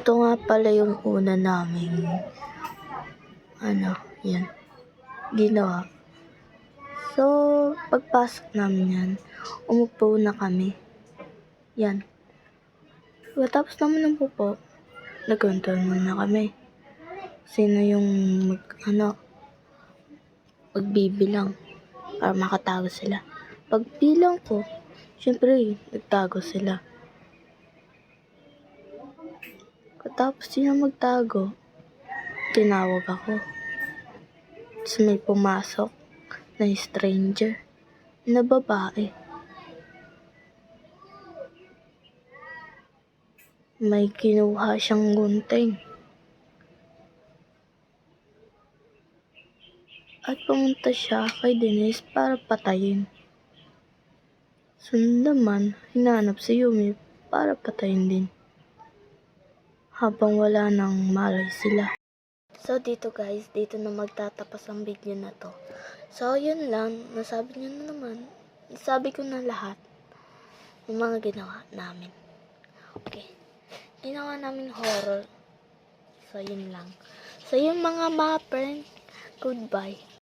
Ito nga pala yung una naming, yan, ginawa. So, pagpasok namin yan, umupo na kami. Yan. Tapos naman ng pupo, nagkwentuhan muna kami. Sino yung magbibilang para makatago sila. Pagbilang ko, syempre, nagtago sila. Tapos sino magtago, tinawag ako. Tapos may pumasok na stranger na babae. May kinuha siyang gunting. At pumunta siya kay Denise para patayin. Sunod naman, hinanap si Yumi para patayin din. Habang wala nang malay sila. So dito guys, dito na magtatapos ang video na to. So yun lang, nasabi ko na lahat ng mga ginawa namin. Okay, ginawa namin horror. So yun lang. So yung mga friend, goodbye.